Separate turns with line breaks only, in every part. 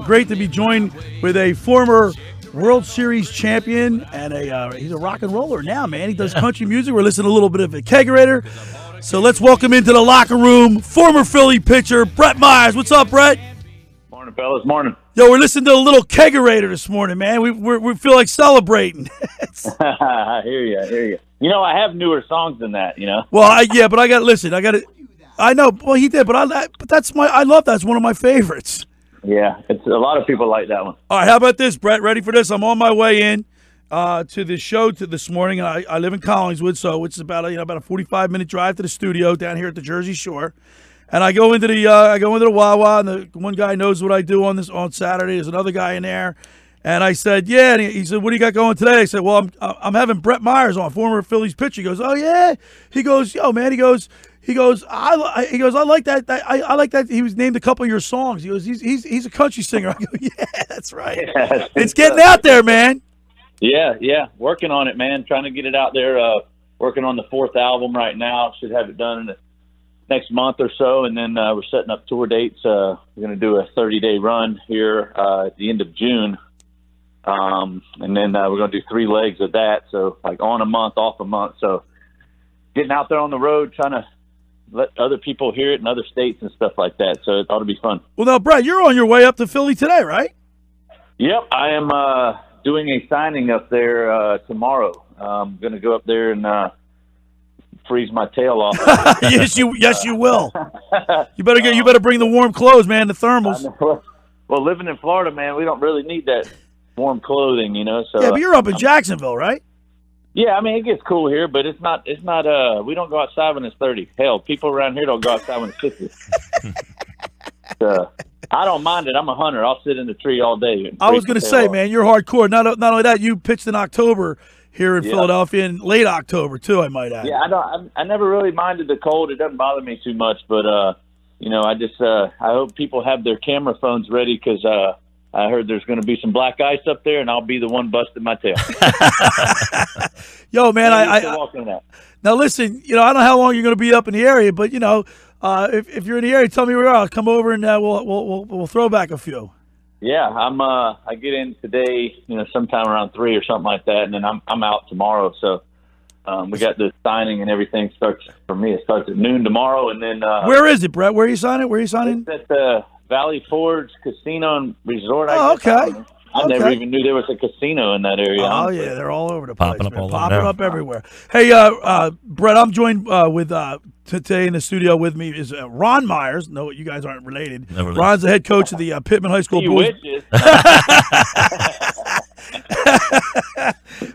great to be joined with a former World Series champion and he's a rock and roller now, man. He does country music. We're listening to a little bit of a kegerator. So let's welcome into the locker room former Philly pitcher Brett Myers. What's up, Brett?
Morning, fellas. Morning.
Yo, we're listening to a little kegerator this morning, man. We feel like celebrating.
I hear you. You know, I have newer songs than that. You know.
Well, but I got it. I know. Well, he did, but I love that. It's one of my favorites.
Yeah, it's a lot of people like that one.
All right, how about this, Brett? Ready for this? I'm on my way in to the show this morning, and I live in Collingswood, so it's about a 45-minute drive to the studio down here at the Jersey Shore. And I go into the Wawa, and the one guy knows what I do on Saturday. There's another guy in there, and I said, yeah. And he said, what do you got going today? I said, well, I'm having Brett Myers on, former Phillies pitcher. He goes, oh yeah. He goes, yo man. He goes, I like that. I like that. He was named a couple of your songs. He goes, he's a country singer. I go, yeah, that's right. Yeah, it's getting out there, man.
Yeah, working on it, man. Trying to get it out there. Working on the 4th album right now. Should have it done in the next month or so, and then we're setting up tour dates. We're going to do a 30-day run here at the end of June, and then we're going to do 3 legs of that. So like on a month, off a month. So getting out there on the road, trying to let other people hear it in other states and stuff like that. So it ought to be fun.
Well, now, Brett, you're on your way up to Philly today, right?
Yep, I am doing a signing up there tomorrow. I'm going to go up there and freeze my tail off.
Yes, you will. You better bring the warm clothes, man. The thermals.
Well, living in Florida, man, we don't really need that warm clothing, you know. So
yeah, but you're up in Jacksonville, right?
Yeah, I mean it gets cool here, but it's not. We don't go outside when it's 30. Hell, people around here don't go outside when it's 50. So I don't mind it. I'm a hunter. I'll sit in the tree all day.
I was going to say, man, you're hardcore. Not only that, you pitched in October here in Philadelphia, in late October too, I might add.
Yeah, I never really minded the cold. It doesn't bother me too much, but you know, I just I hope people have their camera phones ready because I heard there's going to be some black ice up there, and I'll be the one busting my tail.
Yo, man, now listen. You know, I don't know how long you're going to be up in the area, but you know, if you're in the area, tell me where you are. I'll come over and we'll throw back a few.
Yeah, I get in today, you know, sometime around 3 or something like that, and then I'm out tomorrow. So we got the signing and everything starts at noon tomorrow, and then
where is it, Brett? Where are you signing? It's
at the Valley Forge Casino and Resort.
Oh, okay.
I never even knew there was a casino in that area.
Oh, yeah, they're all over the place.
Popping up
everywhere. Hey, Brett, I'm joined with today in the studio with me is Ron Myers. No, you guys aren't related.
Never
Ron's the head coach of the Pittman High School boys.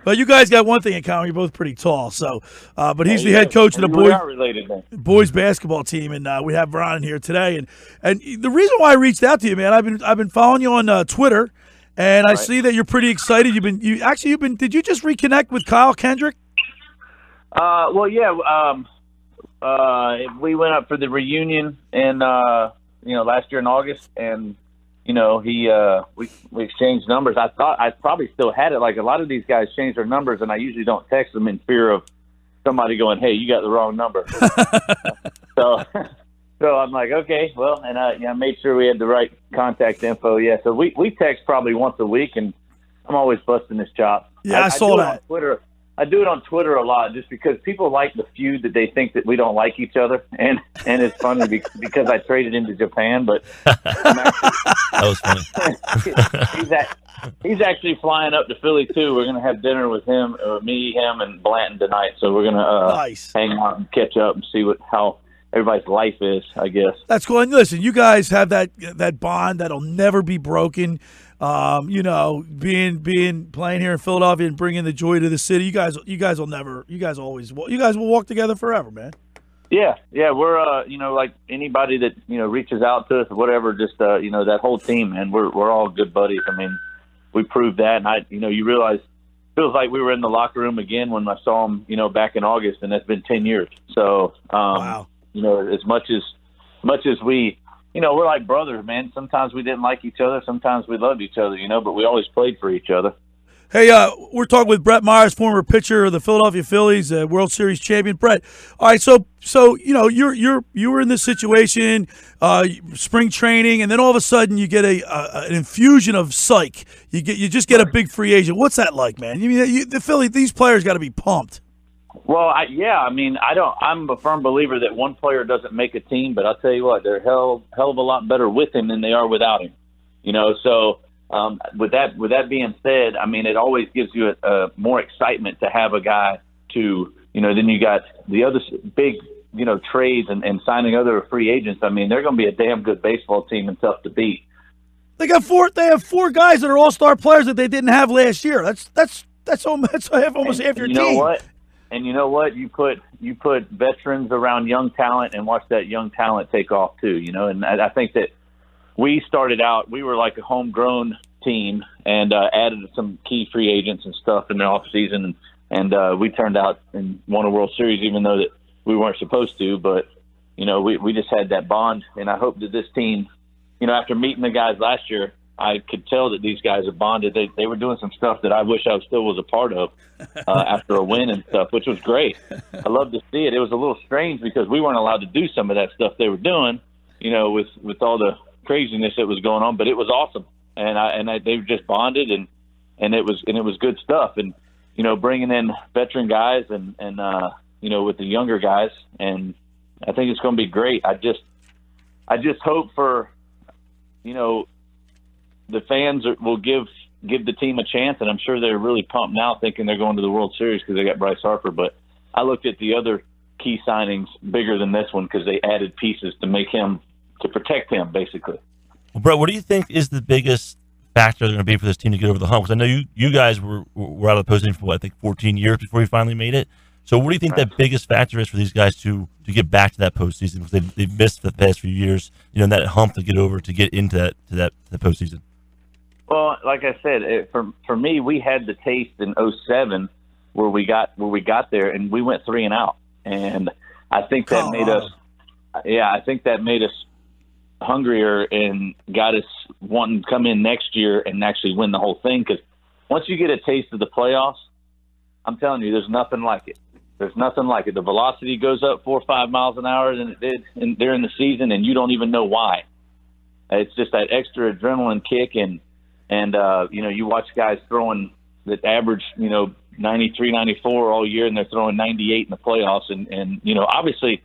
But you guys got one thing in common. You're both pretty tall. So, but he's the head coach of the boys basketball team, and we have Ron in here today. And the reason why I reached out to you, man, I've been following you on Twitter. And I see that you're pretty excited. You've been. Did you just reconnect with Kyle Kendrick?
Well, yeah. We went up for the reunion, and last year in August, and we exchanged numbers. I thought I probably still had it. Like a lot of these guys change their numbers, and I usually don't text them in fear of somebody going, "Hey, you got the wrong number." So I'm like, okay, well, and I made sure we had the right contact info. Yeah, so we text probably once a week, and I'm always busting his chops.
Yeah, I saw that.
On Twitter. I do it on Twitter a lot just because people like the feud that they think that we don't like each other, and it's funny because I traded into Japan, but
that was funny.
he's actually flying up to Philly too. We're gonna have dinner with him, me, him, and Blanton tonight. So we're gonna hang out and catch up and see how everybody's life is, I guess.
That's cool. And listen, you guys have that bond that'll never be broken. Playing here in Philadelphia and bringing the joy to the city. You guys will walk together forever, man.
Yeah. We're like anybody that reaches out to us or whatever. Just that whole team, man. We're all good buddies. I mean, we proved that, and you realize it feels like we were in the locker room again when I saw him, back in August, and that's been 10 years. So,
wow.
As much as we, we're like brothers, man. Sometimes we didn't like each other. Sometimes we loved each other, but we always played for each other.
Hey, we're talking with Brett Myers, former pitcher of the Philadelphia Phillies, World Series champion. Brett, all right, so you were in this situation, spring training, and then all of a sudden you get an infusion of psych. You just get a big free agent. What's that like, man? The Phillies, these players got to be pumped.
Well, I'm a firm believer that one player doesn't make a team, but I'll tell you what, they're hell of a lot better with him than they are without him. So. With that being said, I mean, it always gives you more excitement to have a guy then you got the other big, trades and signing other free agents. I mean, they're going to be a damn good baseball team and tough to beat.
They have four guys that are all-star players that they didn't have last year. That's almost half your team.
You know what? And you know what? You put veterans around young talent and watch that young talent take off too, and I think that we started out, we were like a homegrown team and added some key free agents and stuff in the offseason. And we turned out and won a World Series, even though that we weren't supposed to. But, we just had that bond. And I hope that this team, after meeting the guys last year, I could tell that these guys are bonded. They were doing some stuff that I wish I still was a part of after a win and stuff, which was great. I love to see it. It was a little strange because we weren't allowed to do some of that stuff they were doing, with all the craziness that was going on, but it was awesome, and they just bonded, and it was good stuff, and bringing in veteran guys and with the younger guys, and I think it's going to be great. I just hope for the fans will give the team a chance, and I'm sure they're really pumped now, thinking they're going to the World Series because they got Bryce Harper. But I looked at the other key signings bigger than this one because they added pieces to protect him, basically.
Well, Brett, what do you think is the biggest factor going to be for this team to get over the hump? Because I know you guys were out of the postseason for, I think, 14 years before you finally made it. So what do you think that biggest factor is for these guys to get back to that postseason? Because they've missed the past few years, that hump to get over to get into the postseason.
Well, like I said, for me, we had the taste in 2007 where we got there, and we went 3-0, and I think that made us. Yeah, I think that made us hungrier and got us wanting to come in next year and actually win the whole thing. Because once you get a taste of the playoffs, I'm telling you, there's nothing like it. There's nothing like it. The velocity goes up 4 or 5 miles an hour than it did during the season, and you don't even know why. It's just that extra adrenaline kick, and you watch guys throwing that average, 93, 94 all year, and they're throwing 98 in the playoffs, and obviously.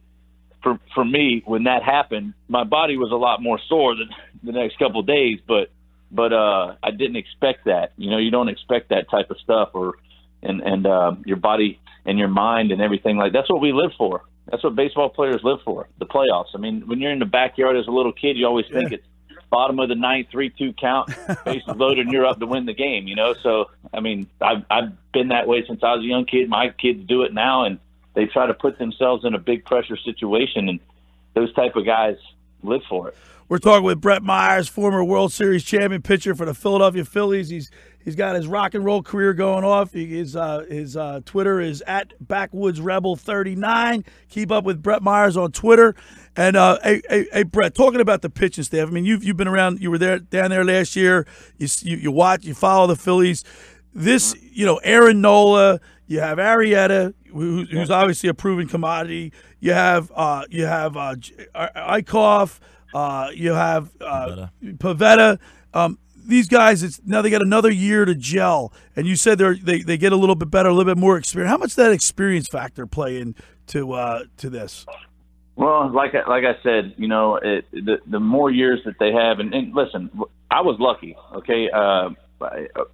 For me, when that happened, my body was a lot more sore than the next couple of days, but I didn't expect that. You don't expect that type of stuff, and your body and your mind and everything like that's what we live for. That's what baseball players live for, the playoffs. I mean, when you're in the backyard as a little kid, you always think it's bottom of the ninth, 3-2 count, bases loaded, and you're up to win the game. So I mean, I've been that way since I was a young kid. My kids do it now, and they try to put themselves in a big pressure situation, and those type of guys live for it.
We're talking with Brett Myers, former World Series champion pitcher for the Philadelphia Phillies. He's got his rock and roll career going off. His Twitter is @BackwoodsRebel39. Keep up with Brett Myers on Twitter. And hey, Brett, talking about the pitching staff. I mean, you've been around. You were down there last year. You watch, you follow the Phillies. This, Aaron Nola. You have Arrieta, who's obviously a proven commodity. You have Eichhoff. You have Pivetta. These guys, now they got another year to gel. And you said they get a little bit better, a little bit more experience. How much does that experience factor play into this?
Well, like I said, the more years that they have, and listen, I was lucky. Okay,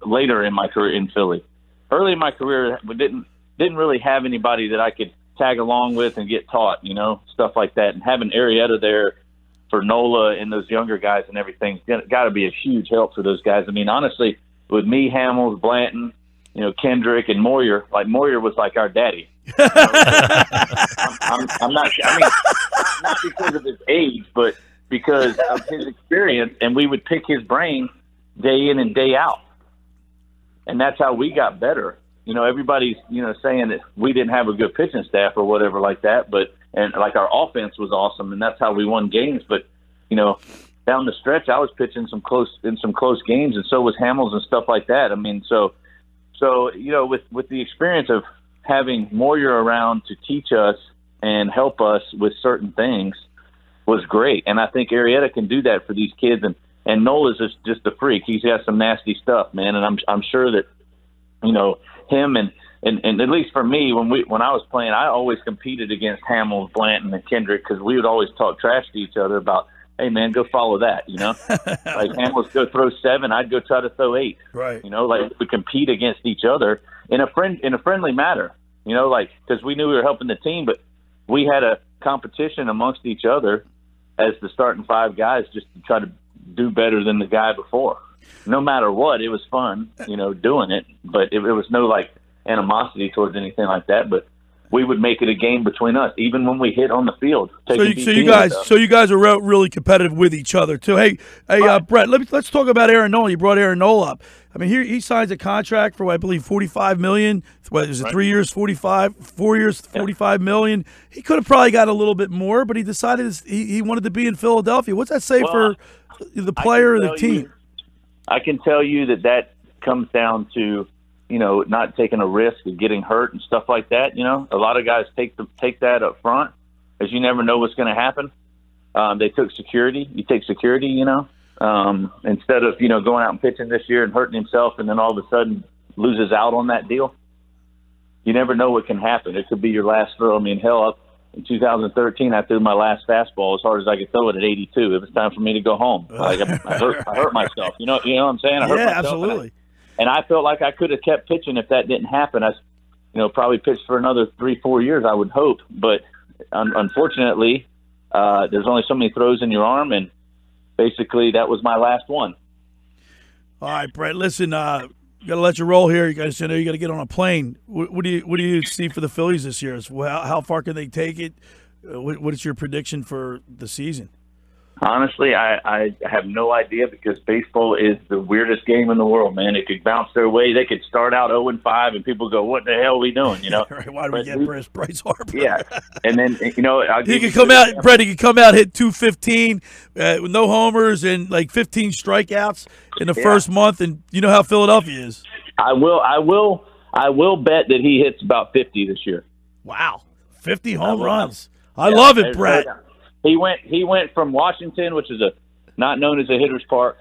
later in my career in Philly. Early in my career, we didn't really have anybody that I could tag along with and get taught, stuff like that. And having Arrieta there for Nola and those younger guys and everything got to be a huge help for those guys. I mean, honestly, with me, Hamels, Blanton, Kendrick, and Moyer, like Moyer was like our daddy. I'm not. I mean, not because of his age, but because of his experience, and we would pick his brain day in and day out. And that's how we got better. Everybody's, saying that we didn't have a good pitching staff or whatever like that, and like our offense was awesome, and that's how we won games. But, down the stretch, I was pitching some close games, and so was Hamels and stuff like that. I mean, so So, with the experience of having Moyer around to teach us and help us with certain things was great. And I think Arrieta can do that for these kids. And Nola's just a freak. He's got some nasty stuff, man. And I'm sure that, him and at least for me, when I was playing, I always competed against Hamill, Blanton, and Kendrick because we would always talk trash to each other about, hey, man, go follow that, Like Hamill's go throw 7, I'd go try to throw 8.
Right.
Like we compete against each other in a friendly manner, because we knew we were helping the team, but we had a competition amongst each other as the starting 5 guys just to try to do better than the guy before. No matter what, it was fun, doing it, but it was no like animosity towards anything like that. But we would make it a game between us, even when we hit on the field.
So you guys are really competitive with each other too. Hey, Brett, let's talk about Aaron Nola. You brought Aaron Nola up. I mean, he signs a contract for I believe $45 million. What is it? 3 years, 45. 4 years, $45 million. He could have probably got a little bit more, but he decided he wanted to be in Philadelphia. What's that say for the player or the team?
I can tell you that comes down to not taking a risk of getting hurt and stuff like that. A lot of guys take that up front, as you never know what's going to happen. They took security. You take security, instead of going out and pitching this year and hurting himself, and then all of a sudden loses out on that deal. You never know what can happen. It could be your last throw. I mean, hell, in 2013, I threw my last fastball as hard as I could throw it at 82. It was time for me to go home. Like I hurt myself. You know what I'm saying? I hurt myself.
Absolutely.
And I felt like I could have kept pitching if that didn't happen. I, probably pitched for another 3-4 years, I would hope. But unfortunately, there's only so many throws in your arm, and basically that was my last one.
All right, Brett. Listen, got to let you roll here. You guys, you got to get on a plane. What do you see for the Phillies this year? How far can they take it? What is your prediction for the season?
Honestly, I have no idea, because baseball is the weirdest game in the world, man. It could bounce their way. They could start out 0-5, and people go, "What the hell are we doing?"
Right, why do we get Bryce Harper?
Yeah, and then
he could come out, Brett. He could come out, hit 215 with no homers and like 15 strikeouts in the first month, and you know how Philadelphia is.
I will bet that he hits about 50 this year.
Wow, 50 home runs. I love it, Brett.
He went from Washington, which is not known as a hitter's park,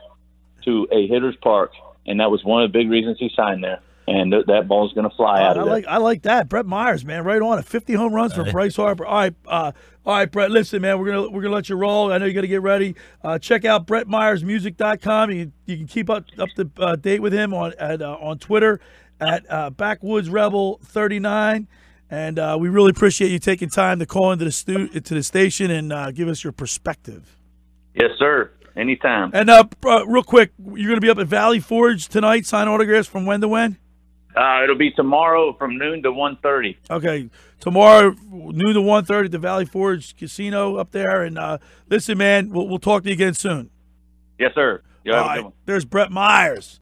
to a hitter's park, and that was one of the big reasons he signed there. And that ball's going to fly out of there.
I like that, Brett Myers, man, right on it. 50 home runs for Bryce Harper. All right, Brett. Listen, man, we're gonna let you roll. I know you got to get ready. Check out BrettMyersMusic.com. You can keep up to date with him on Twitter at Backwoods Rebel 39. And we really appreciate you taking time to call into the station and give us your perspective.
Yes, sir. Anytime.
And real quick, you're going to be up at Valley Forge tonight, sign autographs from when to when?
It'll be tomorrow from noon to 1:30.
Okay, tomorrow noon to 1:30 at the Valley Forge Casino up there. And listen, man, we'll talk to you again soon.
Yes, sir.
All right, there's Brett Myers.